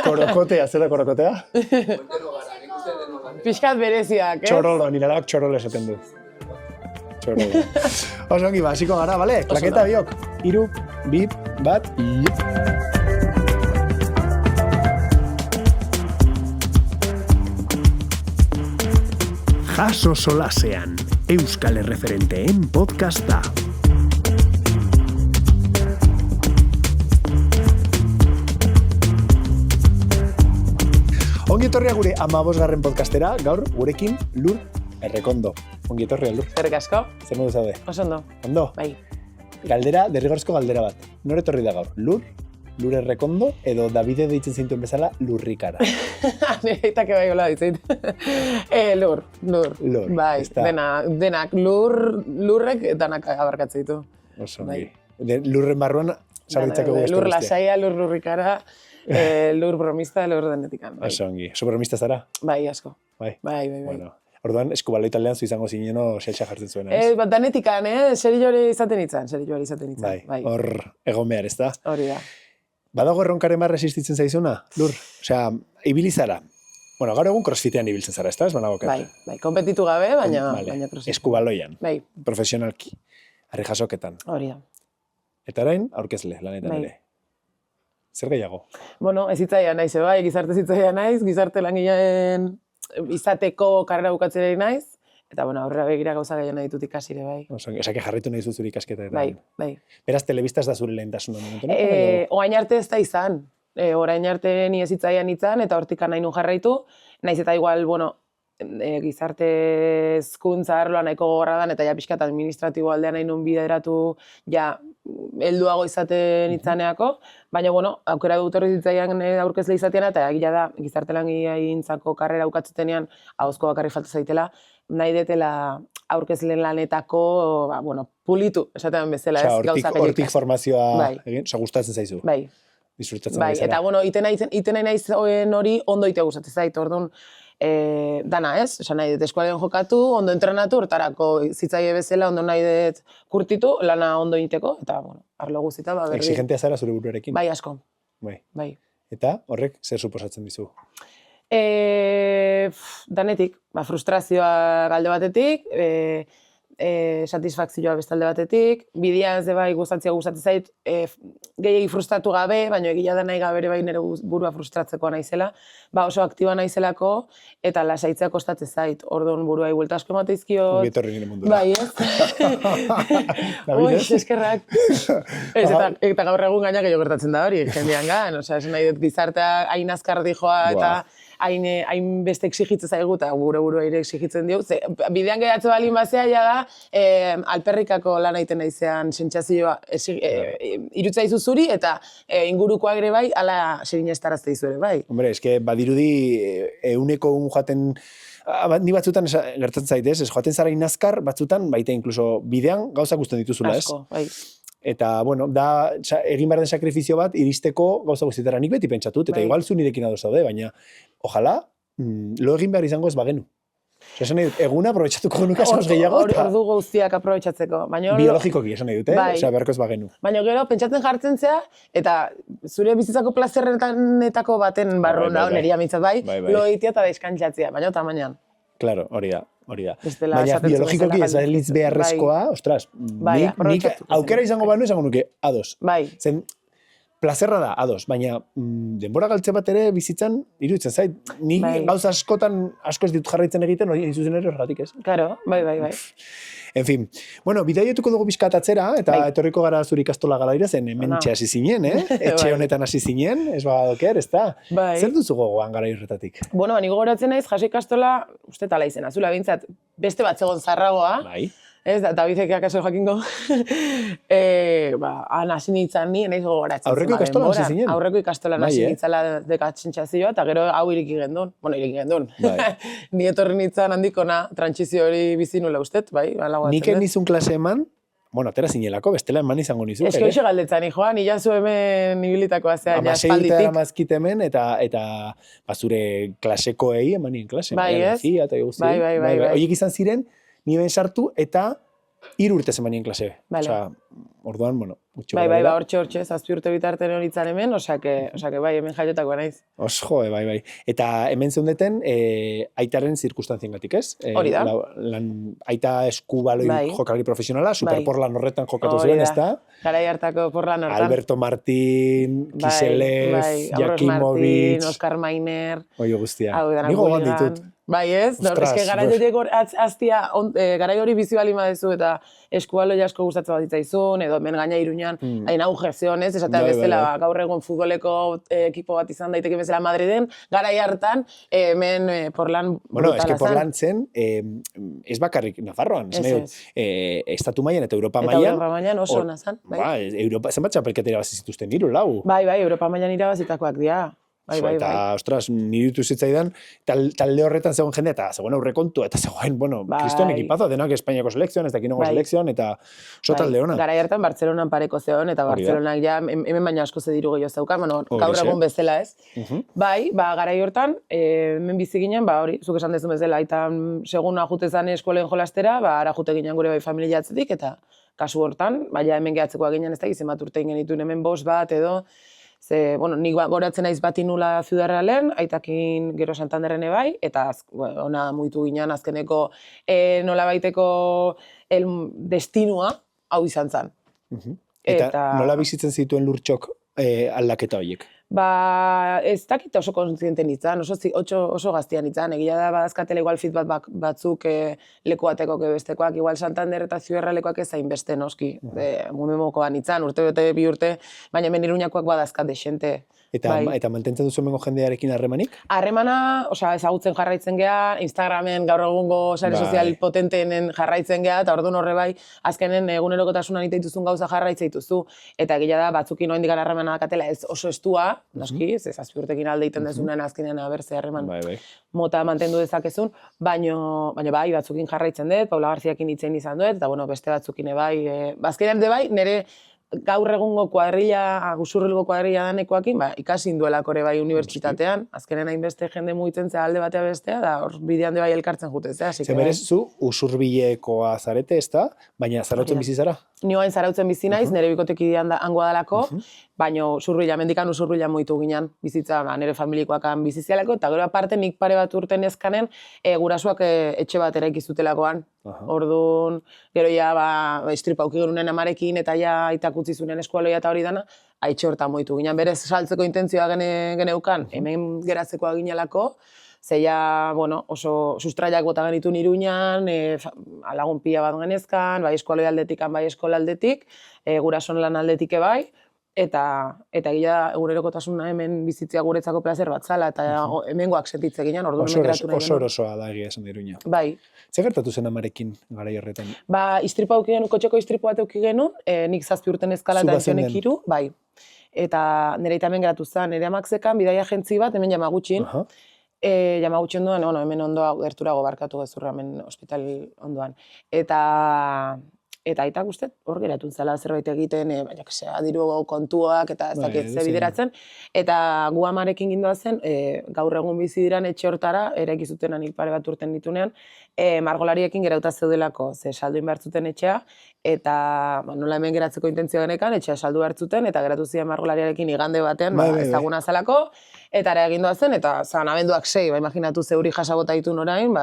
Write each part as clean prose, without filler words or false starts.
Korokotea, zera korokotea? Pixkat bereziak, Txorolo, nire alabak txorolo esaten du. Txorolo. Oso ongi, hasiko gara, bale? Klaketa biok. 3, 2, 1, Jaso solasean, Euskal Erreferenteen podcasta. Ongi etorria gure 15. podcastera, gaur gurekin Lur Errekondo. Ongi etorria, Lur. Zerrik asko. Zer modu zaude? Oso ondo. Ondo? Bai. Galdera, derrigorrezko galdera bat. Nor etorri da gaur? Lur Errekondo edo Davide deitzen zintuen bezala Lurrikara? Nireitake bai hola ditzeit. Lur. Bai, denak lurrek danak abarkatzen ditu. Oso ongi. Lurren barruan sarritzako beste Lur lasaia, lur lurrikara, lur bromista, lur denetikan. Bai. Oso ongi. Oso bromista zara? Bai, asko. Bai. Bueno. Orduan, eskubaloi taldean zu izango zineno xelxa jartzen zuen, Bat danetikan, serioari izaten itzan. Bai, hor egon behar, ez da? Hori da. Badago erronkaren mar resistitzen zaizuna, Lur? Osea, ibili zara. Bueno, gaur egun crossfitean ibiltzen zara, ez da? Ez banago Bai, kompetitu gabe, baina crossfit. Eskubaloian, bai. Profesionalki, harri jasoketan. Hori da. Eta orain, aurkezle, lanetan ere. Zer gehiago? Bueno, ez hitzaia naiz, bai, gizarte zitzaia naiz, gizarte langileen izateko karrera bukatzera naiz, eta bueno, aurrera begira gauza gehiago nahi ditut ikasire, bai. Osake jarritu nahi zuzuri ikasketa. Bai. Beraz, telebista ez da zure lehentasuna momentu? Orain arte ez da izan. Orain arte ni ez hitzaian itzan, eta hortik nahi nun jarraitu, naiz eta igual, bueno, gizarte hezkuntza arloa nahiko gogorra dan, eta ja pixkat administratibo aldean nahi nun bideratu, ja, helduago izaten itzaneako, baina, bueno, aukera dut horri zitzaian aurkezle izatean, eta egia da, gizarte langiaintzako karrera ukatzetenean, ahozko bakarrik falta zaitela, nahi detela aurkezleen lanetako, pulitu, esatean bezala, ez gauzak egin. Hortik formazioa egin, gustatzen zaizu. Bai. Disfrutatzen bezala. Eta, bueno, iten nahi naiz hori ondo itea gustatzen zait, orduan, dana ez, esan nahi dut eskualean jokatu, ondo entrenatu, hortarako zitzaile bezala, ondo nahi dut kurtitu, lana ondo egiteko, eta, bueno, arlo guztita, berri. Exigentea zara zure buruarekin? Bai, asko. Bai. Eta horrek zer suposatzen dizu? Danetik, frustrazioa galde batetik, satisfakzioa bestalde batetik, bidean ze bai gustatzen zait, gehiagi frustratu gabe, baina egia da nahi gabe ere bai nire burua frustratzekoa naizela, oso aktiba naizelako, eta lasaitzea kostatzen zait, orduan buruai buelta asko emateizkiot. Ongetorri nire mundura. Bai, ez? Oi, eskerrak. Eta gaur egun gaina gehiago gertatzen da hori, jendean gan, esan nahi dut gizartea hain azkar dijoa, eta hain beste exigitzen zaigu, eta gure ere exigitzen dio. Bidean gehiatze balin bazea, ja da, alperrikako lan egiten naizean sentsazioa irutza izu zuri, eta ingurukoak ere bai, ala serinestarazte izu ere bai. Hombre, eske badirudi euneko joaten, ni batzutan gertatzen zaitez, joaten zara inazkar, batzutan, baita inkluso bidean gauzak gusten dituzula, ez? Asko, bai. Eta, bueno, da, egin behar den sakrifizio bat, iristeko gauza guztietara nik beti pentsatut, eta igual zu nirekin ados daude, baina, ojala, lo egin behar izango ez bagenu. Esan nahi dut, eguna aprobetxatuko genuka esauz gehiago, eta... Ordu guztiak aprobetxatzeko. Biologikoki, esan nahi dut, osea, beharko ez bagenu. Baina gero, pentsatzen jartzen zea, eta zure bizitzako plazerrenetako baten barruan da, neria mintzat bai, lo egitea eta deskantzatzea, baina tamainan. Claro, hori da. Baina biologikoki ez litz beharrezkoa, ostras, nik aukera izango banu izango nuke, ados. Bai. Zen, plazerra da, ados, baina denbora galtze bat ere bizitzan iruditzen zait. Nik gauza askotan asko ez ditut jarraitzen egiten, hori zuzen ere horregatik ez. Claro, bai. En fin, bueno, bidaietuko dugu bizkat atzera, eta etorriko gara zure ikastola galaira zen, hementxe hasi zinen, etxe honetan hasi zinen, ez bagadoker, ez da? Zer duzu gogoan gara horretatik? Bueno, ni gogoratzen naiz, jaso ikastola, uste tala izen, azula bintzat, beste bat zegoen zarragoa, ez da, eta bizek akaso jakingo, han hasi nintzen ni, naiz gogoratzen. Aurreko ikastolan hasi zinen? Aurreko ikastolan hasi nintzela dekatzentxazioa, eta gero hau iriki gendun. Bueno, iriki gendun. Ni etorri nintzen handikona, trantsizio hori bizi nula ustet, bai? Nik nizun klase eman, bueno, atera zinelako, bestela eman izango nizu. Ez que hoxe galdetzan, joan, nila zu hemen ibilitakoa zean, ja espalditik. Amasei mazkit hemen, eta zure klasekoei emanien klase. Bai, ez? Bai. Oiek izan ziren, ni ben sartu, eta 3 urtez emanien klase. Vale. orduan, bueno, gutxi Bai, gorabehera. hortxe, 7 urte bitartean horitzan hemen, osake bai, hemen jaiotako naiz. Bai. Eta hemen zeundeten, aitaren zirkustanziengatik, ez? Hori da. Aita eskubaloi Bai. jokalari profesionala, Bai. Superporlan horretan jokatu Hori zuen, da. ez da? Garai hartako porlan hortan. Alberto Martín, Bai, Kiselez, Ambros Martín, Jakimovic, Oskar Mainer, oio guztia. hau danak Ni gogoan Hooligan. ditut. Bai, ez? Ostras, Eske garai horiek aztia, garai hori bizi bali madezu eta eskubaloi asko gustatzen bat ditzaizun, edo hemen gaina Iruñan, hain auge zion, ez? Esatea Bai, bezala, bai. gaur egon futboleko ekipo bat izan daiteke bezala Madriden, garai hartan, hemen Porlan Bueno, brutala eske zen. Porlan zen, ez bakarrik Nafarroan, Ez, esan nahi dut, estatu mailan eta Europa Eta mailan. Europa mailan oso ona zen, bai. Europa, zenbat txapelketa irabazi zituzten, 3, 4. Bai, Europa mailan irabazitakoak dira. Bai. Eta, ostras, niritu zitzaidan, talde horretan zegoen jende, eta zegoen aurrekontu, eta zegoen, bueno, Bai. kriston ekipazo, denak Espainiako selekzioan, ez dakinongo Bai. selekzioan, eta oso talde hona. Garai hartan Bartzelonan pareko zeon, eta Hori da. Bartzelonak ja hemen baina asko ze diru gehiago zeukan, bueno, gaur Horixe. egun bezala ez. Mhm. Bai, garai hortan, hemen bizi ginen, hori, zuk esan dezun bezala, eta seguna jutezan eskolen jolastera, ara jute ginen gure bai familia atzetik, eta kasu hortan, baina hemen gehatzekoa ginen, ez da, izen bat urte genituen hemen 5 bat edo, ze, bueno, nik goratzen naiz bat inula Ciudad Realen, aitakin gero Santanderren bai, eta ona muitu ginen azkeneko nola baiteko destinua hau izan zen. Eta nola bizitzen zituen lurtxok aldaketa horiek? Ez dakit oso kontziente nintzen, oso gaztian nintzen, egia da badazkatela igual feedback batzuk leku bateko bestekoak, igual Santander eta Ziuerra lekuak ez zain beste noski, mumemokoa nintzen, urte bete 2 urte, baina hemen Iruñakoak badazkat desente. Eta mantentzen duzu hemengo jendearekin harremanik? Harremana, ezagutzen jarraitzen gea, Instagramen gaur egungo sare sozial potenteenen jarraitzen gea, eta orduan horre bai, azkenen egunerokotasunan iteituzun gauza jarraitzen dituzu, eta egia da, batzukin oraindik harremana dakatela ez oso estua, noski, ez 7 urtekin alde egiten dezunen azkenean abertze harreman mota mantendu dezakezun, baina bai, batzukin jarraitzen dut, Paula Garziakin hitzen izan dut, eta bueno, beste batzukin bai, azkenean bai, nire gaur egungo kuadrilla, Usurbilgo kuadrilla danekoakin, ikasi duelako ere bai unibertsitatean, azkenen hainbeste jende mugitzen zea alde batea bestea, da hor bidean de bai elkartzen jutezea. Ze berez, zu Usurbilekoa zarete, ez da? Baina zarautzen bizi zara? Ni orain Zarautzen bizi naiz, nire bikotekidean hangoa dalako, baina mendikan Usurbila mugitu ginen bizitza, nire familikoakan bizizialako, eta gero aparte nik pare bat urte nezkanen gurasoak etxe bat eraiki zutelakoan. Orduan, gero ja istripa auki genunen amarekin, eta ja aitak utzi zunen eskualoia eta hori dana, etxe hortan mugitu ginen. Berez saltzeko intentzioa geneukan, hemen geratzekoa ginelako, zeia, bueno, oso sustraiak bota genituen Iruñan, lagun pila bat genezkan, bai eskualoi aldetik, bai eskola aldetik, gurason lan aldetik bai, eta egia egunerokotasuna hemen bizitzea guretzako plazer bat zala, eta hemengoak sentitze ginen, orduan hemen geratu nahi Oso erosoa da egia esan Iruña. Bai. Zer gertatu zen amarekin garai horretan? Istripu auki genuen, kotxeko istripu bat auki genuen, nik 7 urten eskala eta Antxonek 3, bai. Eta nire hemen geratu zen, nire amak zekan, bidaia agentzi bat, hemen Yamagutxin, Yamagutxin ondoan, hemen ondoa gerturago barkatu gezurra, hemen ospital ondoan. Eta aitak uste, hor geratu zela zerbait egiten, adiru kontuak eta ez dakit ze bideratzen. Eta gu amarekin gindoa zen, gaur egun bizi diran etxe hortara, eraiki zuten anik pare bat urten ditunean, margolariekin gerauta zeudelako, ze saldu inbertzuten etxea, eta nola hemen geratzeko intentzio genekan, etxea saldu hartzuten, eta geratu ziren margolariarekin igande batean, ezaguna zelako, eta ere egindoa zen, eta zan abenduak 6, imaginatu zeuri jasabota ditun orain,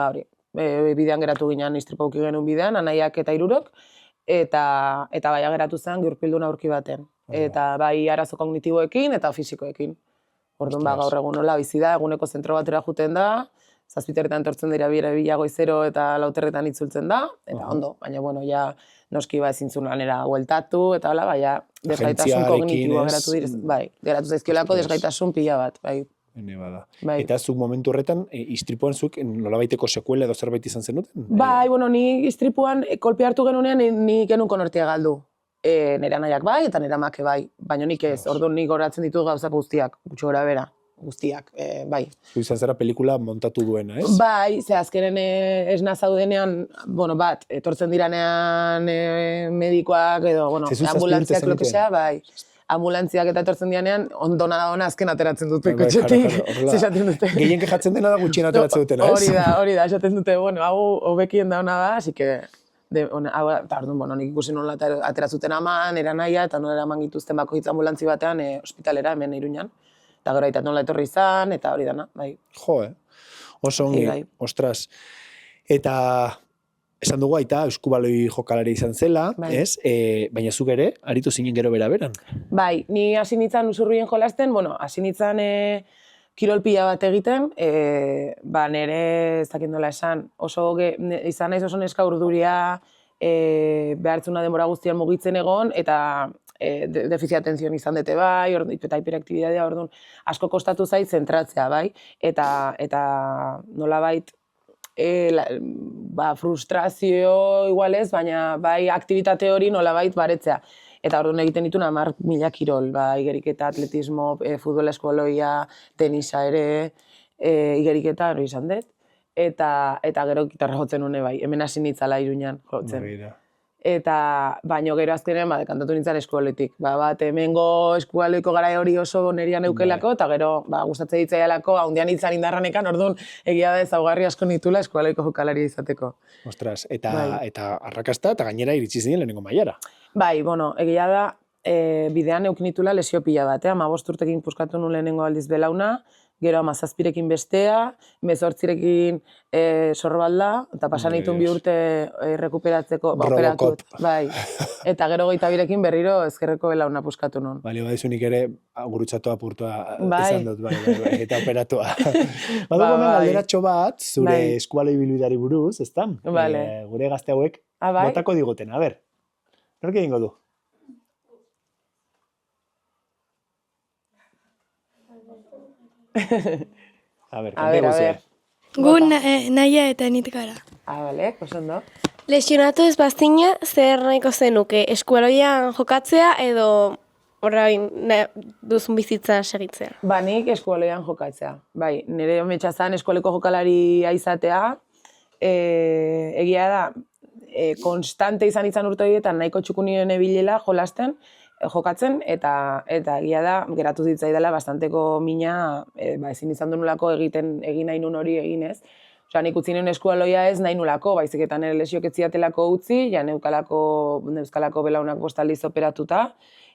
hori. Bidean geratu ginen, istripauki genuen bidean, anaiak eta 3, eta bai geratu zen gurpildun aurki baten. Eta bai arazo kognitiboekin eta fisikoekin. Orduan gaur egun nola bizi da, eguneko zentro batera juten da, 7 tortzen dira bila goizero eta 4 itzultzen da, eta ondo, baina bueno, ja noski ezin zuen lanera bueltatu, eta hola, baina desgaitasun kognitiboa geratu direz, bai, geratu zaizkiolako desgaitasun pila bat, bai. Eta zuk momentu horretan, istripuan zuk nolabaiteko sekuela edo zerbait izan zenuten? Bai, bueno, ni istripuan kolpe hartu genunean ni genuen konortea galdu. Nire anaiak bai, eta nire amake bai, baina nik ez, orduan nik goratzen ditut gauzak guztiak, gutxo gora bera, guztiak, bai. Zu izan zara pelikula montatu duena, ez? Bai, ze azkenen esna zaudenean, bueno, bat, etortzen diranean medikoak edo, bueno, ambulantziak lokesea, bai. Ambulantziak eta etortzen dianean, ondona da ona azken ateratzen dute kotxetik. Zizaten dute. Gehien kejatzen dena da gutxien ateratzen dutena, ez? Hori da, esaten dute, bueno, hau hobekien da ona da, así que Eta orduan, bueno, nik ikusi nola ateratzuten aman, era naia, eta nola eraman gituzten bakoitz ambulantzi batean ospitalera hemen Iruñan. Eta gero aitat nola etorri izan, eta hori dana, bai. Jo, oso ongi, Bai. ostras. Eta esan dugu aita eskubaloi jokalari izan zela, Bai. ez? Baina zuk ere, aritu zinen gero bera-beran. Bai, ni hasi nintzen usurruien jolasten, bueno, hasi nintzen kirol pila bat egiten, nire ez dakit nola esan, izan naiz oso neska urduria, behartzuna denbora guztian mugitzen egon, eta defizit atentzioan izan dute bai, eta hiperaktibitatea, orduan asko kostatu zait zentratzea bai, eta nolabait frustrazio igual ez, baina bai aktivitate hori nolabait baretzea. Eta orduan egiten ditun 10.000 kirol, igeriketa, atletismo, futbol eskoloia, tenisa ere, igeriketa hori izan dut. Eta gero gitarra jotzen une bai, hemen hasi nitzala Iruñan jotzen. Baino gero azkenean dekantatu nintzen eskualetik. Hemengo eskualeiko gara hori oso nerian eukelako, eta gero gustatzen ditzaialako, haundian nintzen indarranekan, orduan egia da ezaugarri asko nitula eskualeiko jokalari izateko. Ostras, eta arrakasta, eta gainera iritsi zinen lehenengo mailara. Bai, bueno, egia da, bidean eukinitula lesio pila bat, 15 urtekin puskatu nuen lehenengo aldiz belauna, gero 17rekin bestea, 18rekin sorbalda, eta pasan ditun 2 urte rekuperatzeko, Robocop. Bai, eta gero 22rekin berriro ezkerreko belauna puskatu nuen. Bale, badizunik ere gurutxatu apurtua Bai. izan dut, bai, eta operatua. Badugu hemen galderatxo bat, zure eskualoi bilbidari buruz, ezta? Vale. Gure gazte hauek Bai? botako diguten, a ber, nork egingo du? A ber, kante guzea. Gu naia eta nit gara. Bale, oso ondo. Lesionatu ez bazina, zer nahiko zenuke? Eskualoian jokatzea edo orain duzun bizitza segitzea? Nik eskualean jokatzea. Bai, nire ometxa zan eskualeko jokalaria izatea, egia da, konstante izan urte horietan nahiko txukunien ebilela jolasten, jokatzen, eta egia da, geratu zitzaidala bastanteko mina, ezin izan dunulako egin nahi nun hori eginez. Osa, nik utzi nuen eskualoia ez nahi nulako, baizik eta nire lesiok etziatelako utzi, ja neuzkalako belaunak bostaldiz operatuta,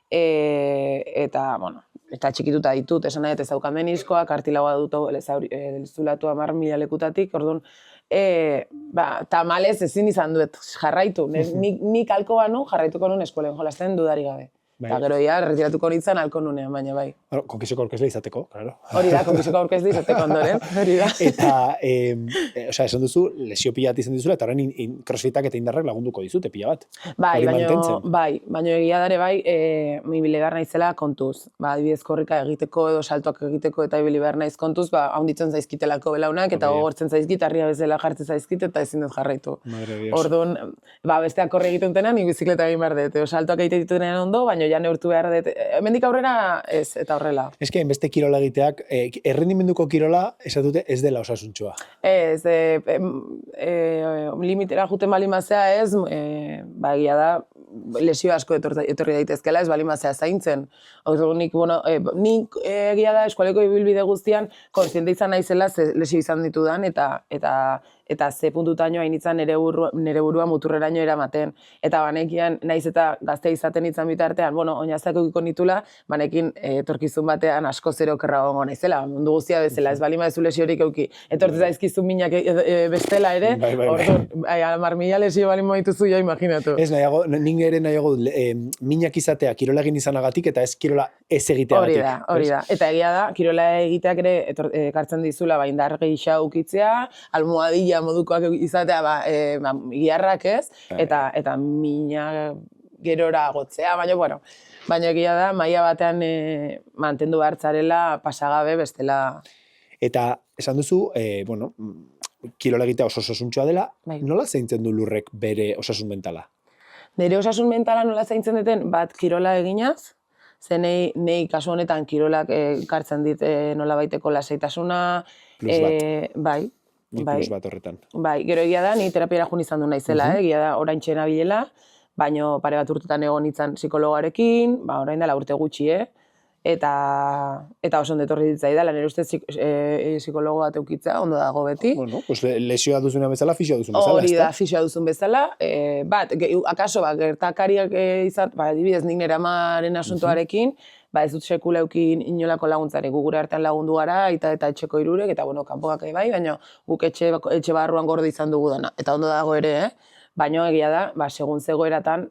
eta, bueno, eta txikituta ditut, esan nahi, ez daukan meniskoa, kartilagoa dut zulatu 10.000 lekutatik, orduan, tamalez ezin izan duet jarraitu. Nik alko banu jarraituko nun eskualen jolasten dudari gabe. Eta gero retiratuko nintzen alko nunean, baina bai. Konkisoko aurkezle izateko, claro. Hori da, konkisoko aurkezle izateko ondoren, hori da. Eta, esan duzu, lesio pila bat izan dizula, eta horren crossfitak eta indarrak lagunduko dizute pila bat. Bai, baina egia dare bai, ibili behar naizela kontuz. Adibidez korrika egiteko edo saltoak egiteko eta ibili behar naiz kontuz, haunditzen zaizkitelako belaunak, eta gogortzen zaizkit, harria bezala jartzen zaizkit, eta ezin dut jarraitu. Orduan, besteak korri egiten denean, nik bizikleta egin behar dut, saltoak egiten dituenean ondo, baina ja neurtu behar dut. Hemendik aurrera ez, eta horrela. Eske, beste kirola egiteak, errendimenduko kirola esatute ez dela osasuntxoa. Ez, limitera juten balimazea ez, egia da, lesio asko etorri daitezkela ez balimazea zaintzen. Nik egia da eskualeko ibilbide guztian kontziente izan naizela lesio izan ditudan eta ze puntutaino hain izan nire burua muturreraino eramaten. Eta banekian, naiz eta gazte izaten izan bitartean, oinazak egiko nitula, banekin etorkizun batean asko zero kerra gongo naizela, mundu guztia bezala, ez balima ezu lesiorik euki. Etortez aizkizun minak bestela ere, orduan, 10.000 lesio balima dituzu ja, imaginatu. Ez nahiago, nik ere nahiago minak izatea kirola egin izanagatik eta ez kirola ez egiteagatik. Hori da. Eta egia da, kirola egiteak ere ekartzen dizula, indar gehiago ukitzea, almohadilla modukoak izatea, giarrak ez, eta mina gerora agotzea, baina egia da, maila batean mantendu hartzarela pasagabe bestela. Eta esan duzu, kirola egitea oso osasuntxoa dela, nola zaintzen du lurrek bere osasun mentala? Nire osasun mentala nola zaintzen duten, bat kirola eginaz, ze nei kasu honetan kirolak kartzen dit nola baiteko lasaitasuna. Plus bat. Bai. Ni plus bat horretan. Bai, gero egia da, ni terapiara jun izan du naizela, egia da, orain txena bilela, baino pare bat urtetan egon nintzen psikologarekin, orain dela urte gutxi, eta oso ondo etorri ditzaidala, nire ustez psikologo bat eukitza, ondo dago beti. Bueno, pues lesioa duzuna bezala, fisioa duzun bezala, Hori da, fisioa duzun bezala. Akaso, gertakariak izan, adibidez, nik nire amaren asuntoarekin, ez dut sekula eukin inolako laguntzari, gu gure artean lagundu gara, eta etxeko hirurek, eta kanpoak bai, baina guk etxe barruan gorde izan dugu dana. Eta ondo dago ere, baina egia da, segun zegoeratan,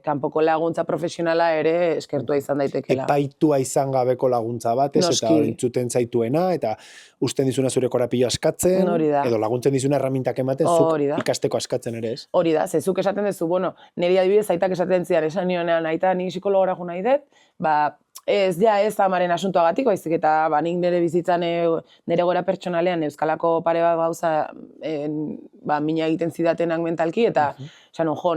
kanpoko laguntza profesionala ere eskertua izan daitekela. Epaitua izan gabeko laguntza bat, eta entzuten zaituena, eta usten dizuna zure korapilo askatzen, edo laguntzen dizuna erramintak ematen, zuk ikasteko askatzen ere, ez? Hori da, zezuk esaten duzu, niri adibidez aitak esaten zian, esan nionean, aita, ni psikologora jo nahi dut, ez amaren asuntoagatik, baizik eta nik nire bizitzan nire gora pertsonalean euskalako pare bat gauza mina egiten zidatenak mentalki, eta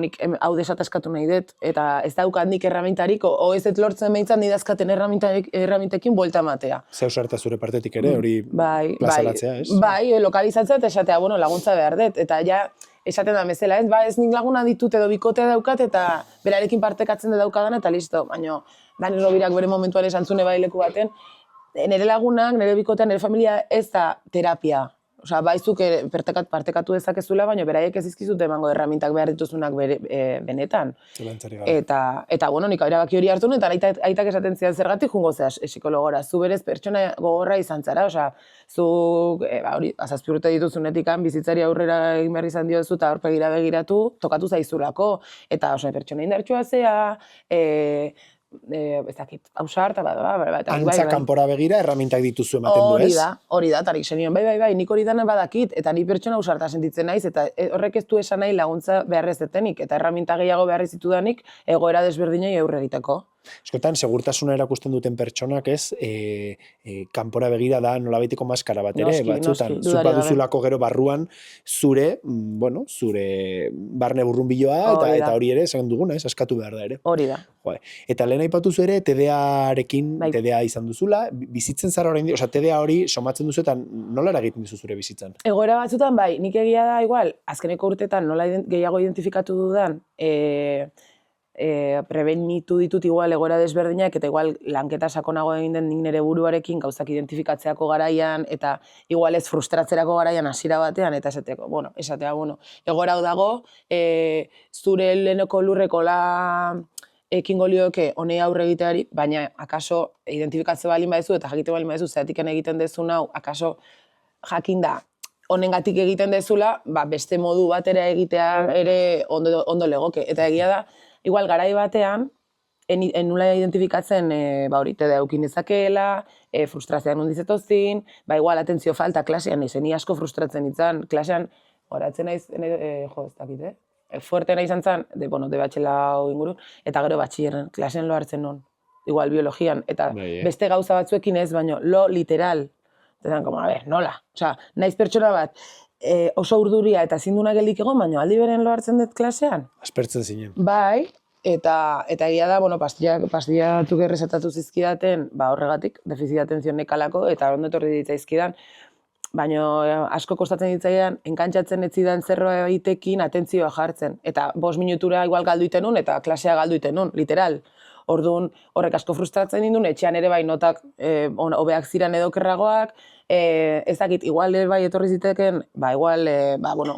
nik hau desat eskatu nahi dut, eta ez daukat nik erramintarik, ez dut lortzen behintzat nidazkaten erramintekin buelta ematea. Zeus harta zure partetik ere, hori plazalatzea, ez? Bai, lokalizatzea eta esatea, laguntza behar dut, eta ja, esaten da bezala, ez nik laguna ditut edo bikotea daukat, eta berarekin partekatzen daukadan, eta listo, baina Dani Robirak bere momentuan esan zune leku baten, nire lagunak, nire bikotean, nire familia ez da terapia. Osa, baizuk partekatu dezakezula, baina beraiek ez izkizute emango erramintak behar dituzunak benetan. Eta nik erabaki hori hartu, eta aitak esaten zidan zergatik jungo zea psikologora. Zu berez pertsona gogorra izan zara, osa, zu, azazpi urte dituzunetik bizitzari aurrera egin behar izan diozu, eta aurpegira begiratu, tokatu zaizulako. Eta, osa, pertsona indartsua zea, ez dakit, hausar, eta antza kanpora begira erramintak dituzu ematen du, ez? Hori da, tarik zenion, bai, nik hori dana badakit, eta ni pertsona hausarta sentitzen naiz, eta horrek ez du esan nahi laguntza beharrez detenik, eta erraminta gehiago beharrez ditudanik, egoera desberdinei aurre egiteko. Eskotan, segurtasuna erakusten duten pertsonak, ez, kanpora begira da nolabaiteko maskara bat ere, batzutan, zuk baduzulako gero barruan zure barne burrunbiloa, eta hori ere, esan duguna, ez, askatu behar da ere. Hori da. Eta lehen aipatu zu ere, TDA izan duzula, bizitzen zara orain, oza, TDA hori somatzen duzu, eta nola eragiten dizu zure bizitzan? Egoera batzutan, bai, nik egia da, igual, azkeneko urtetan nola gehiago identifikatu dudan, prebenitu ditut igual egoera desberdinak, eta igual lanketa sakonago egin den nire buruarekin gauzak identifikatzeako garaian, eta igual ez frustratzerako garaian hasiera batean, eta esatea, egoera hau dago, zure leheneko lurrekola ekingo lioke honei aurre egiteari, baina akaso identifikatze balin badezu eta jakite balin badezu zeratiken egiten dezun hau, akaso jakinda honengatik egiten dezula, beste modu batera egitea ere ondo legoke. Eta egia da, igual garai batean, nula identifikatzen hori TDA eukin dezakeela, frustrazioan nondizetozin, igual atentzio falta klasean, ni asko frustratzen itzan, klasean, horatzen naiz, ez dakit, fuerte nahi izan zen, de batxela ingurun, eta gero batxillerren, klasean lo hartzen non, igual biologian, eta beste gauza batzuekin ez, baino, lo literal, eta zen, nola, osea, naiz pertsona bat, oso urduria eta zinduna geldik egon, baino, aldi beren lo hartzen dut klasean. Aspertzen zinen. Bai, eta egia da, pastilla batzuk errezetatu zizkidaten, horregatik, defizit atentzio nekalako, eta ondo etorri ditzaizkidan, baina asko kostatzen ditzaidan, enkantzatzen ez zidan zerbaitekin atentzioa jartzen. Eta 5 minutura igual galdu iten nun, eta klasea galdu iten nun, literal. Orduan, horrek asko frustratzen dindun, etxean ere bai notak hobeak ziren edo kerragoak, ez dakit, igual bai etorri ziteken, igual,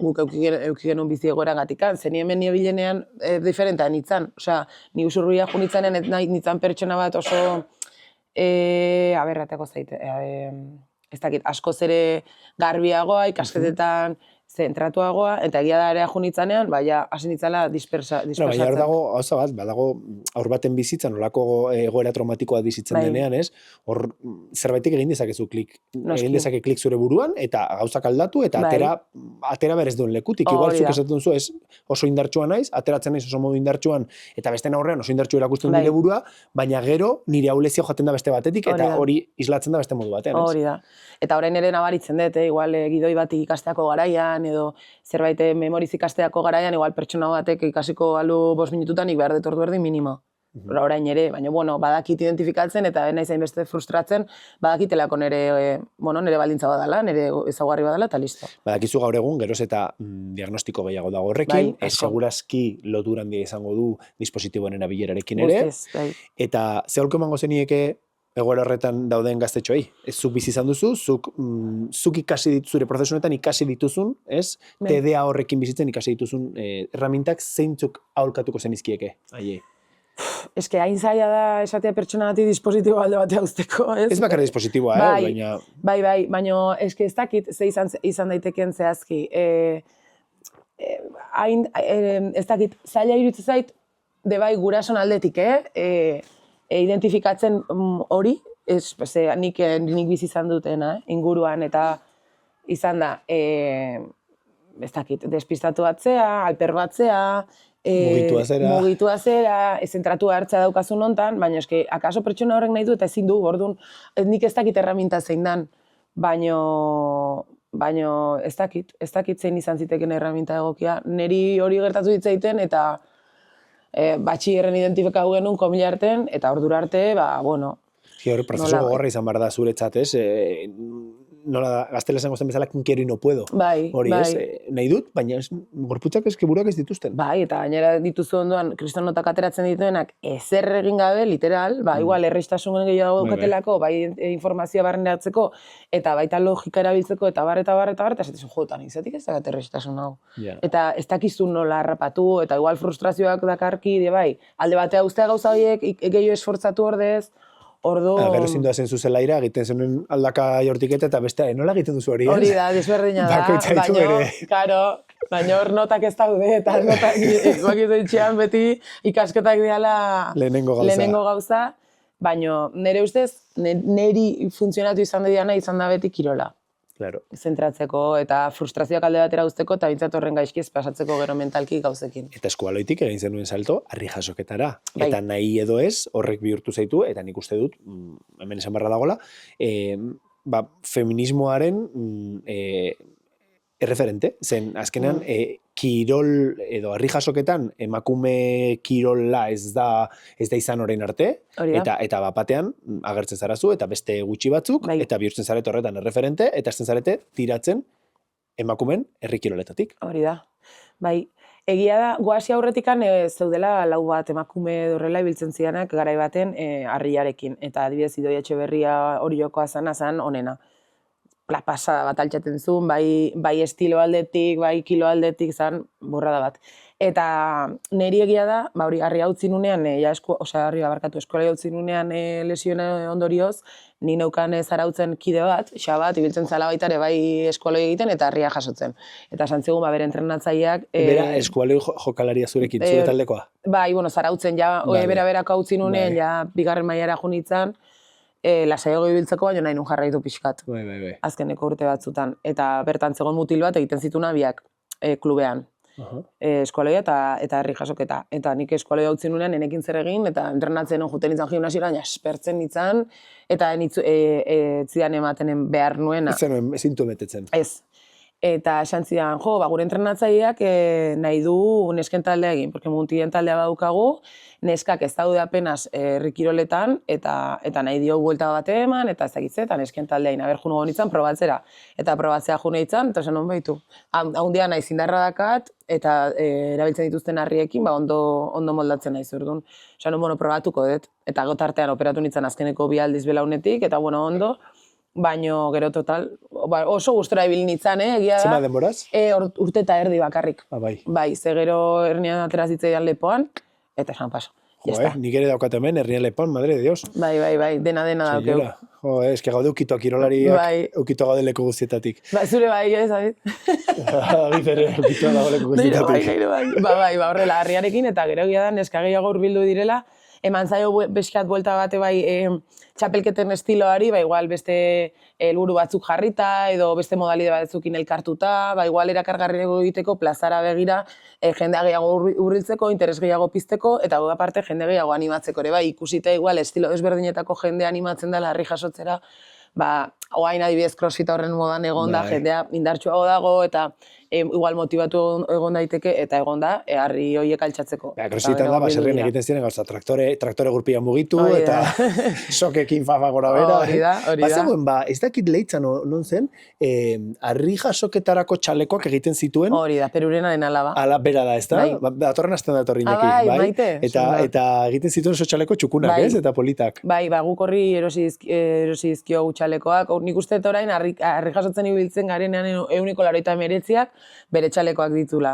guk eukigenun bizi egoeran gatikan, zen hemen niebilenean diferentea nintzen. Osea, ni usurruia jo nintzanen, nintzen pertsona bat oso, aberrateko zaite, ez dakit, askoz ere garbiagoa, ikasketetan zentratuagoa, eta egia da ere ajunitzanean, hasi nitzala dispersatzen. Baina hor dago, hauza bat, badago aur baten bizitzan, olako egoera traumatikoa bizitzen denean, ez? Hor zerbaitik egin dezakezu klik. Egin dezake klik zure buruan, eta gauzak aldatu, eta atera berez duen lekutik. Igual zuk esaten zu, ez oso indartsua naiz, ateratzen naiz oso modu indartsuan, eta beste aurrean oso indartsu erakusten nire burua, baina gero nire aulezio jaten da beste batetik, eta hori islatzen da beste modu batean, ez? Hori da. Eta orain ere nabaritzen dut, igual gidoi batik ikasteako garaian, edo zerbait memoriz ikasteako garaian, igual pertsona batek ikasiko balu 5 minututan, behar dut ordu erdi minimo. Orain ere, baina, badakit identifikatzen, eta naiz hainbeste frustratzen, badakitelako nire baldintza badala, nire ezaugarri badala, eta listo. Badakizu gaur egun, geroz eta diagnostiko gehiago dago horrekin, segurazki lotura handia izango du dispositiboen erabilerarekin ere, eta ze aholku emango zenieke egoera horretan dauden gaztetxoei. Ez zuk bizi izan duzu, zuk ikasi zure prozesunetan ikasi dituzun, ez? TDA horrekin bizitzen ikasi dituzun erramintak zeintzuk aholkatuko zenizkieke, haiei. Ez que hain zaila da esatea pertsona bati dispositibo alde batea uzteko, ez? Ez bakarra dispositiboa, baina... Bai, baina ez que ez dakit ze izan daiteken zehazki. Ez dakit, zaila iruditzen zait, de bai gurason aldetik, identifikatzen hori, nik bizi izan dutena, inguruan, eta izan da, ez dakit, despistatu batzea, alper batzea, mugitua zera, zentratu hartzea daukazun hontan, baina eske, akaso pertsona horrek nahi du eta ezin du, orduan, nik ez dakit erraminta zein dan, baino ez dakit zein izan ziteken erraminta egokia. Neri hori gertatu ditzaiten eta batxillerren identifikatu genuen komila arten, eta ordura arte, bueno... Hori prozesu gogorra izan behar da zuretzat, ez? Nola da, gaztela esango zen bezala, quiero y no puedo. Bai. Nahi dut, baina gorputzak buruak ez dituzten. Bai, eta gainera dituzu ondoan, kristonotak ateratzen dituenak ezer egin gabe, literal, igual errestasunen gehiago daukatelako, bai informazioa barreneratzeko, eta baita logika erabiltzeko, eta bar, eta esatezu jotan, izatik ez dakat errestasun hau. Eta ez dakizu nola harrapatu, eta igual frustrazioak dakarki, bai, alde batea ustea gauza horiek, gehiago esfortzatu ordez, Gero zindu zen zuzelaira, egiten zenuen aldaka jortiketa eta beste, nola egiten duzu hori, ez? Hori da, desberdina da, baina hor notak ez daude, eta notak izan beti ikasketak diala lehenengo gauza, baina nire ustez, niri funtzionatu izan da beti kirola. Claro. Zentratzeko eta frustrazioak alde batera uzteko eta bintzat horren gaizkiz pasatzeko gero mentalki gauzekin. Eta eskualoitik egin zenuen salto, harri jasoketara. Bai. Eta nahi edo ez, horrek bihurtu zaitu, eta nik uste dut, hemen esan barra dagoela, feminismoaren erreferente, zen azkenean kirol edo harri jasoketan emakume kirola ez da izan orain arte, eta bapatean agertzen zarazu, eta beste gutxi batzuk, eta bihurtzen zarete horretan erreferente, eta hasten zarete tiratzen emakumen herri kiroletatik. Hori da. Bai, egia da, goasi aurretikan zeudela lau bat emakume horrela ibiltzen zidanak garai baten harriarekin, eta adibidez Idoia Etxeberria hori jokoa zan onena. Pasada bat altxaten zuen, bai estilo aldetik, bai kilo aldetik, zan burrada bat. Eta niri egia da, hori harri hau zinunean, eskola hau zinunean lesioen ondorioz, ni neukan zarautzen kide bat, xabat, ibiltzen zala baitare bai eskualoi egiten eta harria jasotzen. Eta santzigun, bere entrenatzaileak... Bera, eskualoi jokalaria zurekin, zure taldekoa? Bai, zarautzen, bera-berako hau zinunean, bigarren mailara junitzen, lasaiago ibiltzeko, baina nahi nun jarraitu pixkat. Azkeneko urte batzutan. Eta bertan zegoen mutil bat egiten zituna biak klubean. Eskualoia eta herri jasoketa. Eta nik eskualoia utzi nunean, enekin zer egin, eta entrenatzen juten nintzen gimnasiora, espertzen nintzen, eta zidan ematen behar nuena. Ezintu betetzen. Ez. Eta esan zidan, gure entrenatzaileak nahi du nesken taldea egin, porque muntien taldea badukagu, neskak ez daude apenas herrikiroletan, eta nahi dio buelta bat eman, eta ezagitze, eta nesken taldea ina berjun egon nintzen probatzera. Eta probatzea june nintzen, eta esan hon behitu. Haundia nahi zindarra dakat, eta erabiltzen dituzten harriekin, ondo moldatzen nahi zurdun. Esan hon, probatuko dut, eta gotartean operatu nintzen azkeneko bi aldiz belaunetik, eta ondo, baino gero total, oso gustora ibil nintzen, egia da. Zema denboraz? Urte eta erdi bakarrik. Bai. Bai, ze gero hernian atera zitzaidan lepoan, eta esan paso. Nik ere daukat hemen, hernian lepoan, madre de Dios. Bai, dena daukeu. Eske gaude ukito kirolariak, ukito gaude leku guztietatik. Zure bai, ez, Agizere, ukito dago leku guztietatik. Bai, horrela, harriarekin, eta gero egia da, neska gehiago hurbildu direla, eman zaio beskat buelta bate bai txapelketen estiloari, igual beste helburu batzuk jarrita, edo beste modalide batzukin elkartuta, igual erakargarriago egiteko plazara begira, jendea gehiago hurbiltzeko, interes gehiago pizteko, eta gauda parte jende gehiago animatzeko ere, ikusita igual estilo desberdinetako jende animatzen dela harri jasotzera, oain adibidez crossfit horren modan egon da, Bai. jendea indartsuago dago, eta igual motibatu egon daiteke, eta egon da, harri horiek altxatzeko. Crossfitan da, baserrien egiten ziren gauza, traktore gurpia mugitu, eta sokekin fafa gora bera. Hori da. Bazegoen, ez dakit leitzan non zen, harri jasoketarako txalekoak egiten zituen. Hori da, Perurenaren alaba. Ala bera da, ez da? Datorren azten datorri neki. Bai, maite. Eta egiten zituen oso txaleko txukunak, ez? Eta politak. Bai, guk horri erosi dizkio txalekoak. Nik uste orain harri jasotzen ibiltzen garenean 189ak bere txalekoak ditula.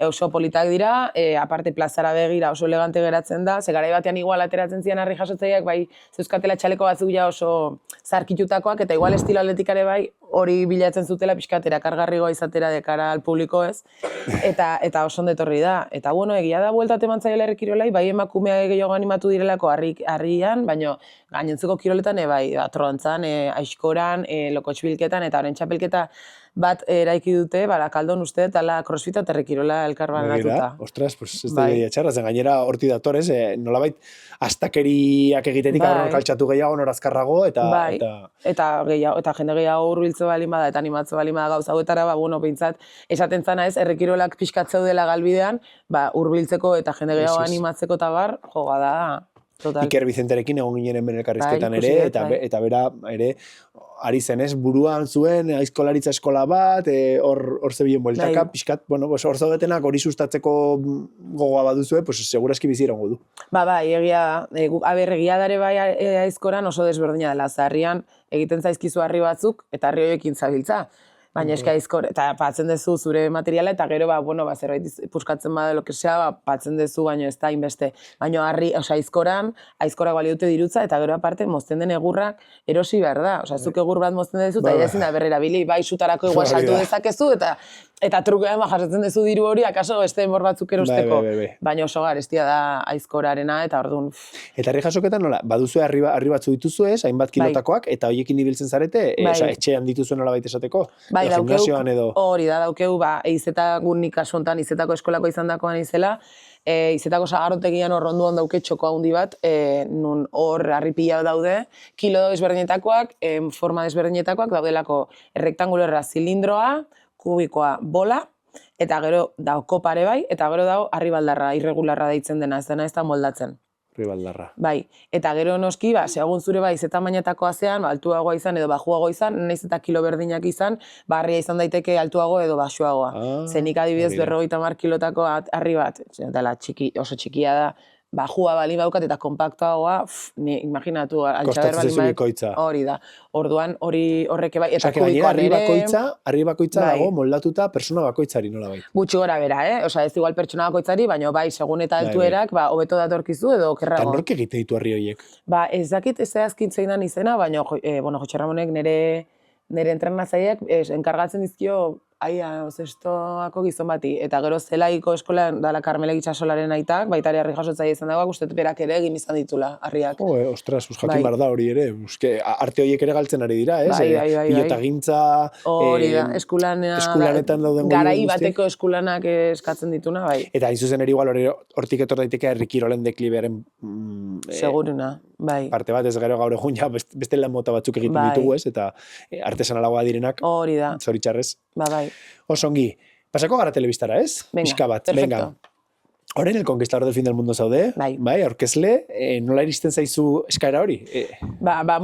Oso politak dira, aparte plazara begira oso elegante geratzen da, ze garai batean igual ateratzen zian harri jasotzaileak, bai, zeuzkatela txaleko batzuk ja oso zarkitutakoak, eta igual estilo atletikare bai, hori bilatzen zutela pixkatera, kargarrigoa izatera dekara al publiko ez, eta oso ondetorri da. Eta bueno, egia da bueltat eman zaiela kirolai, bai emakumeak gehiago animatu direlako harrian, baina gainontzeko kiroletan, bai, trontzan, aizkoran, lokotxbilketan, eta oren txapelketa bat eraiki dute, Barakaldon uste, tala crossfita eta herrikirola elkar banatuta. Ostras, pues ez da idea txarra, zen gainera horti datorez, nolabait astakeriak egitetik aurren kaltxatu gehiago, norazkarrago, eta jende gehiago hurbiltze balin bada, eta animatze balin bada gauza hauetara, bueno, behintzat, esaten zana ez, herrikirolak pixkatzeu dela galbidean, hurbiltzeko eta jende gehiago animatzeko eta bar, joga da, total. Iker Vicenterekin egon ginen ben elkarrizketan ere, eta bera ere, ari zenez, buruan zuen aizkolaritza eskola bat, hor zebilen bueltaka, pixkat, bueno, hor zaudetenak hori sustatzeko gogoa baduzue, pues segurazki bizi iraungo du. Bai, egia dare bai aizkoran oso desberdina dela, harrian egiten zaizkizu harri batzuk, eta harri horiekin zabiltza. Baina eski aizkor, eta patzen dezu zure materiala, eta gero, zerbait puskatzen bada lo que sea, patzen dezu, baina ez da inbeste. Baina aizkorak bali dute dirutza, eta gero aparte, mozten den egurrak erosi behar da. Zuk egur bat mozten dezu, eta ezin da berrera bili, bai sutarako igual saltu dezakezu, eta trukean jasotzen dezu diru hori, akaso beste enbor batzuk erosteko. Baina oso garestia da aizkorarena, eta orduan. Eta harri jasoketan nola, baduzue harri batzu dituzu ez, hainbat kilotakoak, eta horiekin ibiltzen zarete, etxean dituzuen nola baita esateko. Hori da, daukeu, izetako nik asuntan, izetako eskolako izan dakoan izela, izetako sagarrotegian hor onduan dauke txoko handi bat, nun hor harripila daude, kilo desberdinetakoak, forma desberdinetakoak daudelako errektangulorra zilindroa, kubikoa bola, eta gero dauko pare bai, eta gero dago harribaldarra, irregularra deitzen dena, ez da moldatzen. Ribaldarra. Bai, eta gero noski, segun zure ze tamainatakoa zean, altuagoa izan edo bajuagoa izan, nahiz eta kilo berdinak izan, harria izan daiteke altuago edo baxuagoa. Zenik adibidez 50 kilotako harri bat, oso txikia da, bajua bali baukat eta kompaktuagoa, imaginatu, altxaber bali bikoitza. Hori da. Orduan, horreke bai, eta kubikoan ere... Harri bakoitza dago moldatuta persona bakoitzari nola bai. Gutxi gora bera, ez igual pertsona bakoitzari, baina bai, segun eta altuerak, hobeto datorkizu edo okerrago. Eta nork egite ditu harri horiek? Ez dakit ez azkin zeinan izena, baina Jotxe Ramonek nire entrenatzaileak enkargatzen dizkio zestoako gizon bati, eta gero zelaiko eskolan dala Karmele Itxasolaren aitak, baita ere harri jasotzaile izan dagoak, uste berak ere egin izan ditula harriak. Ostras, jakin bar da hori ere, arte horiek ere galtzen ari dira, ez? Bai. Pilotagintza... Hori da, eskulanetan dauden garai bateko eskulanak eskatzen dituna, bai. Eta hain zuzen ere igual hortik etor daiteke herrikirolen deklibearen... Seguruna, bai. Parte bat ez gero gaur egun, beste lan mota batzuk egiten ditugu, ez? Eta artesanalagoa direnak, zoritxarrez. Bai. Osongi, pasako gara telebistara, ez? Venga, perfecto. Orain El Conquistador del Fin del Mundo zaude, bai, aurkezle, nola iristen zaizu eskaera hori?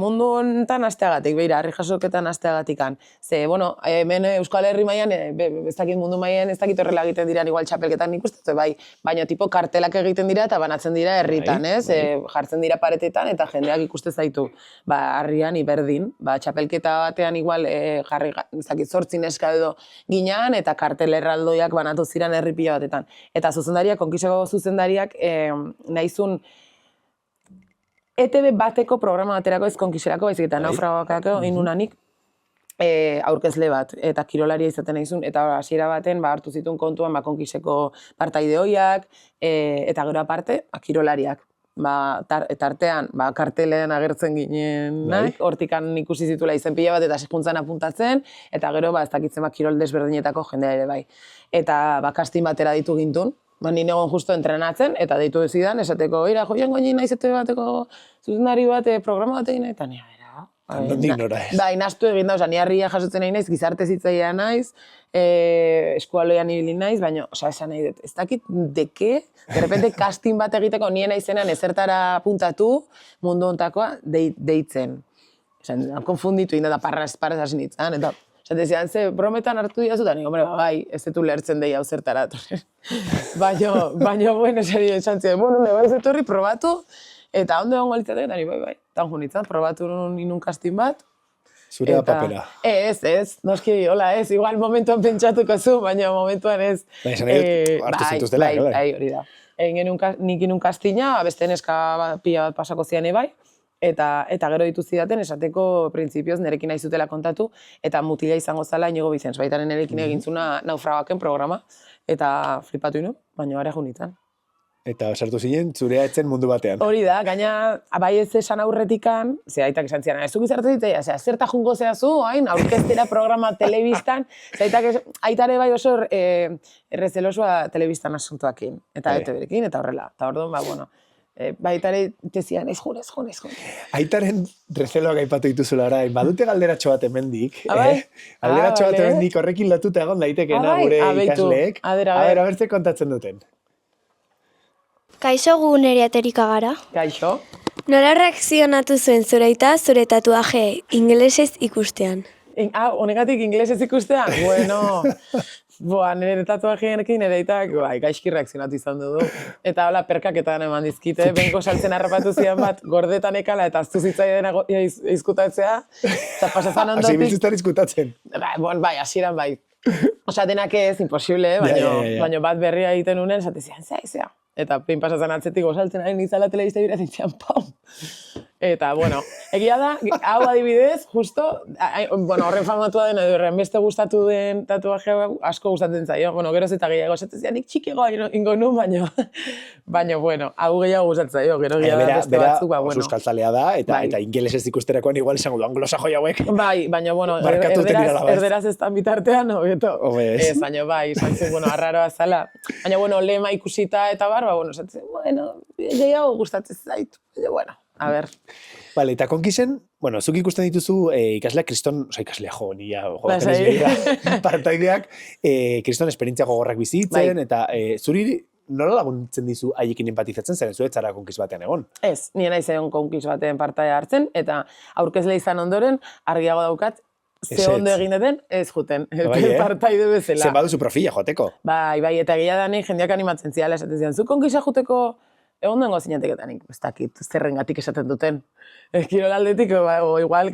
Mundu honetan asteagatik, beira, harri jasoketan asteagatikan. Ze, bueno, hemen Euskal Herri mailan, ez dakit mundu mailan, ez dakit horrela egiten dira igual txapelketan nik uste, bai, baina tipo kartelak egiten dira eta banatzen dira herritan, ez? Jartzen dira paretetan eta jendeak ikuste zaitu. Harrian iberdin, txapelketa batean igual jarri, ez dakit 8 neska edo ginean eta kartel erraldoiak banatu ziren herri pila batetan. Eta zuzendariak, zuzendariak nahizun ETV bateko programa baterako ez konkiserako, baizik eta naufragokako inunanik aurkezle bat, eta kirolaria izaten nahizun, eta hasiera baten hartu zituen kontuan konkiseko partaide hoiak, eta gero aparte, kirolariak. Tartean, kartelean agertzen ginen, hortikan ikusi zitula izen pila bat, eta sekuntzan apuntatzen, eta gero, ez dakitzen kirol desberdinetako jendea ere bai. Eta kastin batera ditu gintun, ni negon justo entrenatzen, eta deitu dezidan, esateko, joan goinin naiz ETV bateko zuzendari bat, programa bat egin, eta nire, Nondik nora ez. Da, inastu egin da, ni harria jasotzen nahi naiz, gizarte zitzaia naiz, eskualoian ibili naiz, baina, esan nahi dut, ez dakit deke, de repente casting bat egiteko nien naizenean ezertara puntatu mundu ontakoa deitzen. Esan, konfunditu inda da parraz hasi nintzen, eta esatezian, ze brometan hartu diazu, eta hombre, bai, ez detu lertzen dei hau zertara. Baina, bueno, esan ziren, bueno, bai zetorri, probatu, eta ondo egon galitzatek, eta bai, tan junitzen, probatu inun casting bat. Zure da papera. Ez, noski, hola ez, igual momentuan pentsatuko zu, baina momentuan ez. Baina, esan nahi, hartu zintuztela, bai, hori da. Nik inun castinga, beste neska pila bat pasako zian bai, eta gero ditu zidaten esateko printzipioz nerekin nahi zutela kontatu, eta mutila izango zala Inigo Bizens, baitaren nerekin egintzuna naufragaken programa, eta flipatu inu, baina gara junitzen. Eta sartu zinen, zurea etzen mundu batean. Hori da, gaina, bai ez esan aurretikan, ze aitak esan zian, ez du gizarte zitea, zerta jungo zehazu, hain, aurkeztera programa telebistan, ze aitare bai oso errezelosua telebistan asuntuakin, eta ETV-rekin, eta horrela. Eta orduan, bueno, baitare tezian, ez jun. Aitaren rezeloak aipatu dituzula orain, badute galderatxo bat hemendik. Bai? Galderatxo bat hemendik horrekin lotuta egon daitekena gure ikasleek. A ber, ze kontatzen duten. Kaixo gu Neriaterika gara. Kaixo. Nola reakzionatu zuen zure aita zure tatuaje ingelesez ikustean? Honegatik ingelesez ikustean? Bueno, nire tatuajeekin nire aitak gaizki reakzionatu izan du. Eta hola perkaketan eman dizkite, benko saltzen harrapatu zian bat, gordetan ekala eta aztu zitzaia dena izkutatzea. Eta pasazan ondotik... Hasi biltzuztan izkutatzen. Bai, hasieran bai. Osa, denak ez, imposible, baina bat berria egiten unen, esatezian, zea. Eta pein pasazan atzetik gozaltzen ari nizala telebista bira zintzian, pam! Eta, bueno, egia da, hau adibidez, justo, horren famatua den, edo horren beste gustatu den tatuaje asko gustatzen zaio. Bueno, geroz eta gehiago, esatezian, nik txikiagoa ingo nun, baina, bueno, hau gehiago gustatzen zaio, gero gehiago da beste batzuk, bueno. Euskaltzalea da, eta ingelesez ikusterakoan igual esango du anglosajo hauek. Bai, baina, bueno, erderaz ez tan bitartean, hobeto. Ez, baina, bai, izan zen, bueno, arraroa zala. Baina, bueno, lema ikusita eta barba, bueno, esatzen, bueno, gehiago gustatzen zaitu, bueno. A ber. Vale, eta konkisen, bueno, zuk ikusten dituzu ikasleak kriston, ikaslea partaideak kriston esperientzia gogorrak bizitzen, eta zuri nola laguntzen dizu haiekin empatizatzen, zeren zuetzara konkis batean egon? Ez, nien naiz egon konkis batean partaia hartzen, eta aurkezle izan ondoren, argiago daukat, ze ondo egin den, ez juten, partaide bezala. Zen baduzu profila joateko. Bai, eta egia da nahi jendeak animatzen ziala esaten zian, zu konkisa joteko egon dengo zinateketanik, ez dakit, zerrengatik esaten duten. Kirolaldetik, igual,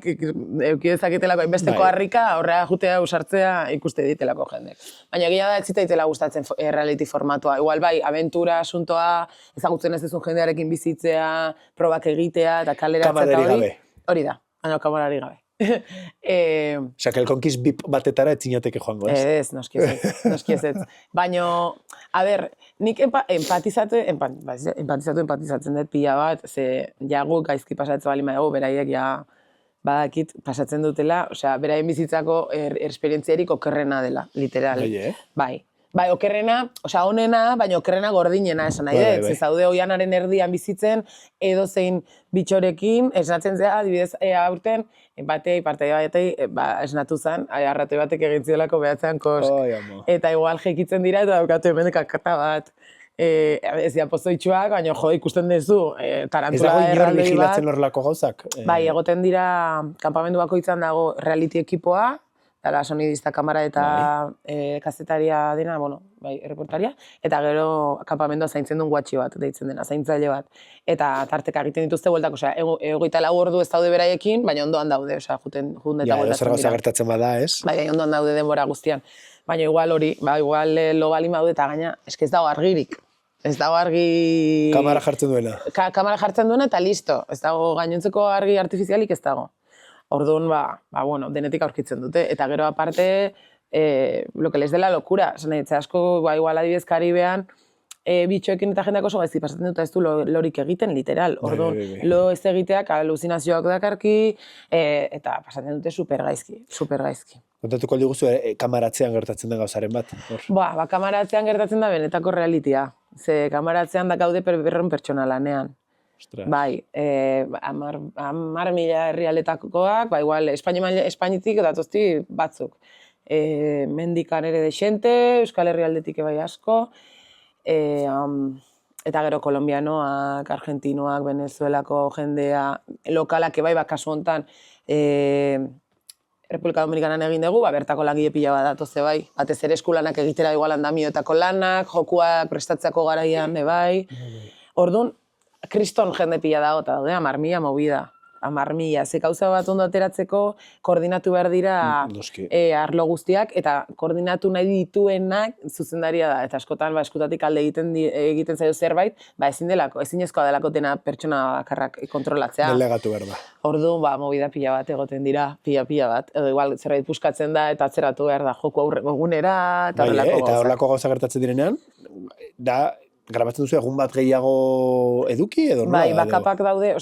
eukidezakitelako hainbesteko harrika, horrea jutea usartzea ikuste ditelako jendek. Baina egia da, ez zitaitela gustatzen reality formatua. Igual bai, abentura, asuntoa, ezagutzen ez duzun jendearekin bizitzea, probak egitea, eta kaleratzea eta hori. Hori da, kamerari gabe. Osa, que el konkis bip batetara ez zinateke joango, ez? Ez, noski ez. Baina, a ber, nik empatizatzen dut pila bat, ze jagu gaizki pasatzen bali maiago, beraiek ja badakit pasatzen dutela, osea, beraien bizitzako esperientziarik okerrena dela, literal. Bai, okerrena, osea, onena, baina okerrena gordinena esan nahi dut. Ez zaude oianaren erdian bizitzen, edo zein bitxorekin, esnatzen zea, adibidez, aurten, partaide batei, esnatu zen, arratoi batek egin ziolako behatzean kosk. Eta igual jekitzen dira, eta daukatu hemen kakata bat. Ez da pozoitxuak, baina jo, ikusten duzu, tarantula erraldoi bat. Ez dago inor vigilatzen horrelako gauzak? Bai, egoten dira, kanpamendu bakoitzan dago reality ekipoa, dala sonidista kamara eta kazetaria dena, bueno, bai, erreportaria, eta gero kanpamendua zaintzen duen guatxi bat, deitzen dena, zaintzaile bat. Eta tarteka egiten dituzte bueltak, osea, 24 ordu ez daude beraiekin, baina ondoan daude, osea, juten eta bueltatzen dira. Ja, zer gauza gertatzen bada, ez? Bai, ondoan daude denbora guztian. Baina igual hori, igual lo bali daude eta gaina, eske ez dago argirik. Ez dago argi... Kamara jartzen duena. Kamara jartzen duena eta listo. Ez dago gainontzeko argi artifizialik ez dago. Orduan, bueno, denetik aurkitzen dute. Eta gero aparte, lo que les dela locura. Zanetze asko, igual adibidez Karibean, bitxoekin eta jendeak oso gaizki pasatzen dut, ez du lorik egiten, literal. Orduan, lo ez egiteak, aluzinazioak dakarki, eta pasatzen dute super gaizki. Kontatuko aldiguzu, kamaratzean gertatzen den gauzaren bat? Kamaratzean gertatzen da benetako realitia. Ze kamaratzean da gaude berron pertsona lanean. Ostras. Bai, 10.000 herrialdetakoak, ba, igual, Espainitik datozti batzuk. Mendikan ere dexente, Euskal Herrialdetik bai asko, eta gero kolombianoak, argentinoak, Venezuelako jendea, lokalak bai, kasu hontan, Republika Dominikanan egin dugu, bertako langile pila bat datoze bai. Batez ere eskulanak egitera igual andamioetako lanak, jokuak prestatzeko garaian bai. Orduan, kriston jende pila dago, eta daude 10.000 movida. 10.000, ze gauza bat ondo ateratzeko, koordinatu behar dira arlo guztiak, eta koordinatu nahi dituenak zuzendaria da. Eta askotan, eskutatik alde egiten zaio zerbait, ezinezkoa delako dena pertsona bakarrak kontrolatzea. Delegatu behar da. Orduan, movida pila bat egoten dira, pila bat. Edo igual zerbait puskatzen da, eta atzeratu behar da joku aurreko egunera, eta horrelako gauzak. Eta horrelako gauza gertatzen direnean, da, grabatzen duzu egun bat gehiago eduki edo nola? Bai, bakapak daude,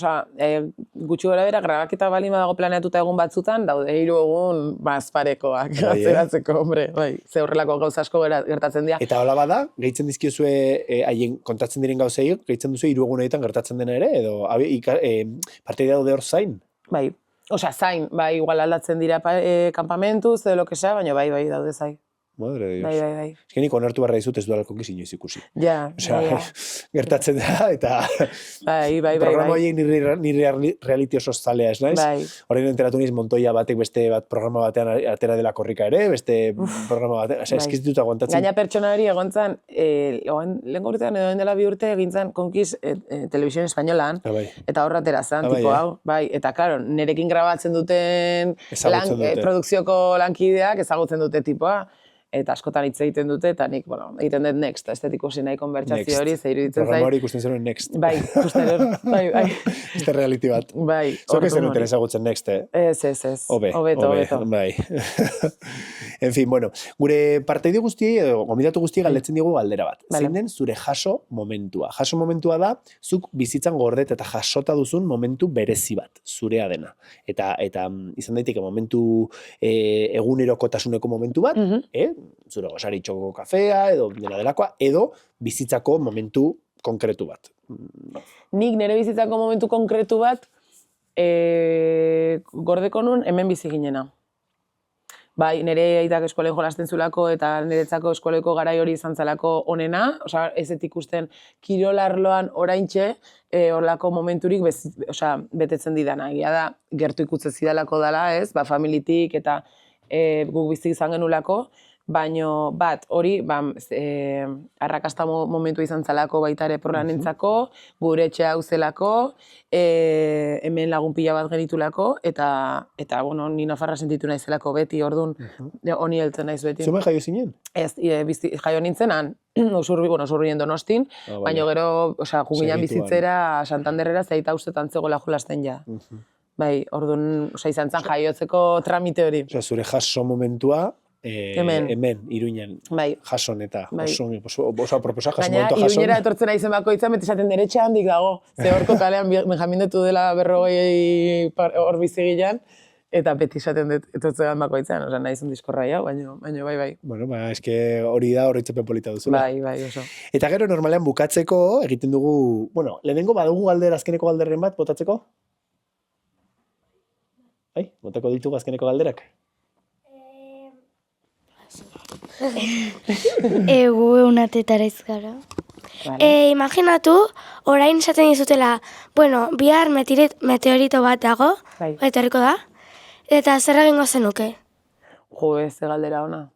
gutxi gora bera, grabaketa bali badago planeatuta egun batzutan, daude 3 egun bazparekoak, atzeratzeko, hombre, bai, ze horrelako gauza asko gertatzen dira. Eta hola bada, gehitzen dizkiozue haien kontatzen diren gauzei, gehitzen duzu 3 egunetan gertatzen dena ere, edo partei daude hor zain? Bai, zain, bai, igual aldatzen dira kanpamentuz, edo lo que sea, baina bai, daude zain. Madre Dios. Bai. Eskenik onartu barra dizut ez dualako inoiz ikusi. Ja. Gertatzen da, eta bai. programa horiek nire reality oso zalea ez naiz. Bai. Horrein enteratu niz Montoya batek beste bat programa batean atera dela korrika ere, beste programa batean, eskizituta aguantatzen. Gaina pertsona hori egontzan, lehen urtean edo dela 2 urte egintzan Konkiz Televisión Espainolan, eta horra atera zan, tipo hau, bai, eta karo, nerekin grabatzen duten produkzioko lankideak ezagutzen dute tipoa. Eta askotan hitz egiten dute, eta nik, egiten dut Next, ez ikusi nahi konbertsazio hori, ze iruditzen zait. Programa hori ikusten zenuen Next. Bai, ikusten dut, bai. Este reality bat. Bai. Zok ez zenuten ezagutzen Next, Ez. Hobeto. Bai. En fin, bueno, gure parteide guztiei, edo gomidatu guztiei galdetzen digu galdera bat. Zein den zure jaso momentua? Jaso momentua da, zuk bizitzan gordet eta jasota duzun momentu berezi bat, zurea dena. Eta izan daiteke momentu egunerokotasuneko momentu bat, zure gosaritxoko kafea, edo dena delakoa, edo bizitzako momentu konkretu bat. Nik nire bizitzako momentu konkretu bat gordeko nun hemen bizi ginena. Bai, nire aitak eskolei jolasten zulako eta niretzako eskoleko garai hori izan zelako onena, ez ez ikusten kirolarloan oraintxe horlako momenturik betetzen didana. Egia da, gertu ikutze zidalako dela, ez, familitik eta guk bizi izan genulako, baino bat hori arrakasta momentu izan zelako baita ere programentzako, gure etxe hau zelako, hemen lagun pila bat genitulako, eta ni nafarra sentitu naizelako beti, orduan, honi heltzen naiz beti. Zume jaio zinen? Ez, jaio nintzenan, usurrien Donostin, baina gero, junginan bizitzera Santanderrera zaita ustetan zegoela jolasten ja. Bai, orduan, izan zen jaiotzeko tramite hori. Zure jaso momentua, hemen, Iruñan, jason eta oso aproposa, jaso momentu jason. Gaina, Iruñera etortzen aizen bakoitzan, beti esaten derecha handik dago. Ze horko kalean Benjamin detu dela 40 hor bizigilan, eta beti esaten etortzen bakoitzan, nahi zun diskorra jau, baina bai. Bueno, eske hori da horretzepen polita duzula. Bai, oso. Eta gero, normalean bukatzeko, egiten dugu, lehenengo badugu galdera, azkeneko galderren bat, botatzeko? Botako ditugu azkeneko galderak? Gu eunatetara izgara. Imaginatu, orain esaten dizutela, bihar meteorito bat dago, etorriko da, eta zer egingo zenuke? Ze galdera ona.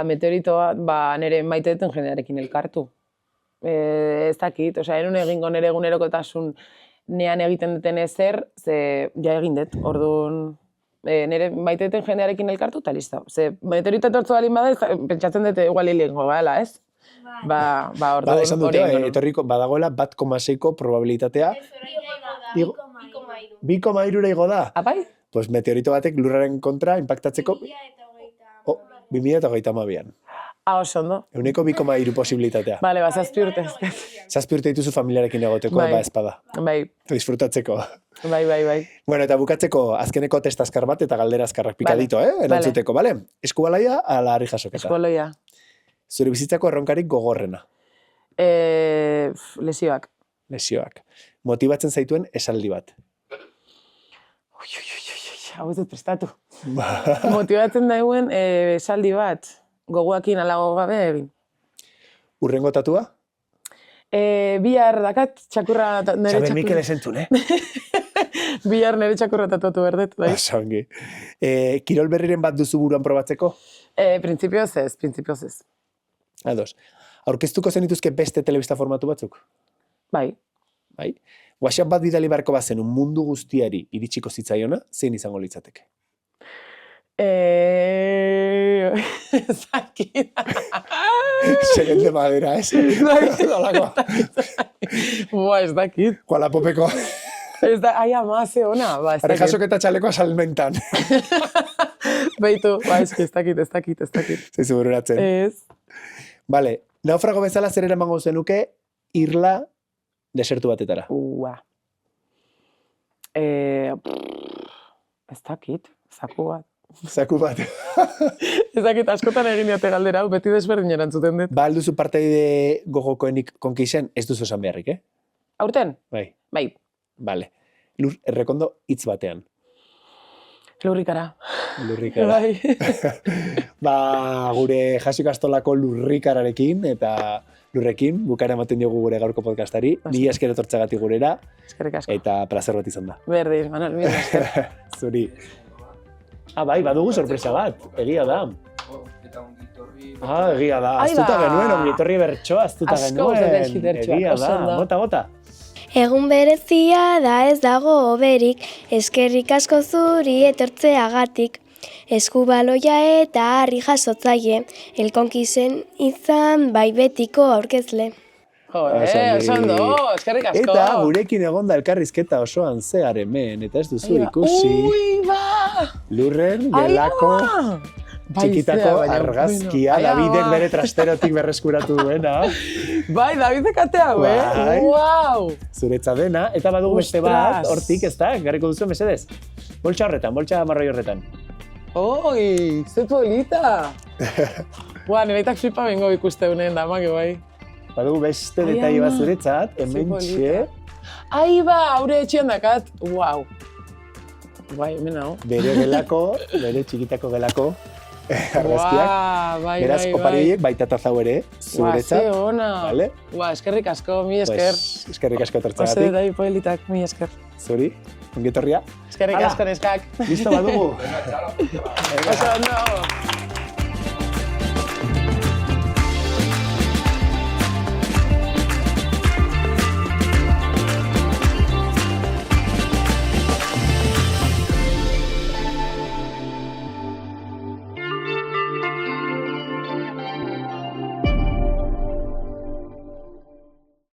Meteorito bat, nire maite duten jendearekin elkartu. Ez dakit, erun egingo nire egunerokotasun nean egiten duten ezer, ze ja egin dut, orduan nire maite duten jendearekin elkartu eta listo. Ze meteorito etortzu balin bada, pentsatzen dute igual hilengo bala, ez? Orduan esan dute, etorriko badagoela 1,6ko probabilitatea. 2,3 igo da? Apai? Pues meteorito batek lurraren kontra impactatzeko 2022an. Oso ondo. Euneko 2,3 posibilitatea. Bale, 7 urte. 7 urte dituzu familiarekin egoteko, espada. Bai. Disfrutatzeko. Bai. Bueno, eta bukatzeko azkeneko testa azkar bat eta galdera azkarrak pikadito, erantzuteko, bale? Eskubalaia ala harri jasoketa? Eskubaloia. Zure bizitzako erronkarik gogorrena? Lesioak. Lesioak. Motibatzen zaituen esaldi bat. Hau ez dut prestatu. Motibatzen dauen esaldi bat, gogoakin alago gabe egin. Urrengo tatua? Bihar dakat, txakurra... Xaber Mikel esentzun, Bihar nire txakurra tatuatu berdet, bai. Ongi. Kirol berriren bat duzu buruan probatzeko? Printzipioz ez. Ados. Aurkeztuko zenituzke beste telebista formatu batzuk? Bai. Bai? WhatsApp bat bidali beharko bazen mundu guztiari iritsiko zitzaiona, zein izango litzateke? Zakit. Segen de madera, ez? Ez dakit. Juan Lapopeko. Ai, ama, ze ona. Are jasoketa txalekoa salmentan. Beitu, ez dakit. Zeizu bururatzen. Ez. Vale, naufrago bezala zer eramango zenuke irla desertu batetara. Ez dakit, zaku bat. Zaku bat. Ez dakit, askotan egin diate galdera, beti desberdin erantzuten dut. Ba, alduzu parteide gogokoenik konkixen, ez duzu esan beharrik, Aurten? Bai. Bai. Vale. Lur, errekondo hitz batean. Lurrikara. Bai. Ba, gure Jasik Astolako lurrikararekin eta lurrekin, bukara ematen diogu gure gaurko podcastari. Ni esker etortzagatik gurera. Eskerrik asko. Eta plazer bat izan da. Berdin, Manuel, mila esker. Zuri. Bai, badugu sorpresa bat. Egia da. Egia da. Aztuta genuen, ongitorri bertsoa, aztuta genuen. Egia da. Bota. Egun berezia da ez dago oberik, eskerrik asko zuri etortzeagatik. Eskubaloia eta harri jasotzaile, elkonkisen izan bai betiko aurkezle. Osondo, eskerrik asko. Eta gurekin egonda elkarrizketa osoan zehar hemen, eta ez duzu ikusi. Lurren, gelako, txikitako argazkia, Davidek bere trasterotik berreskuratu duena. Bai, Davidek atea, Wow! Zuretza dena, eta badugu beste bat, hortik, ez da, garriko duzu, mesedez. Boltsa horretan, boltsa marroi horretan. Oi, ze polita! Nireitak flipa bengo ikuste unen da, make bai. Badugu beste detai bat zuretzat, hemen txe. Ai ba, haure etxian dakat, wow. Bai, hemen hau. Bere gelako, bere txikitako gelako. Argazkiak. Beraz, opariek baita tazau ere, zuretzat. Ze ona. Vale? Eskerrik asko, mi esker. Eskerrik asko etortzagatik. Ose, dai politak, mi esker. Zuri, ongetorria. Eskerrik asko neskak. Listo badugu. Oso, no.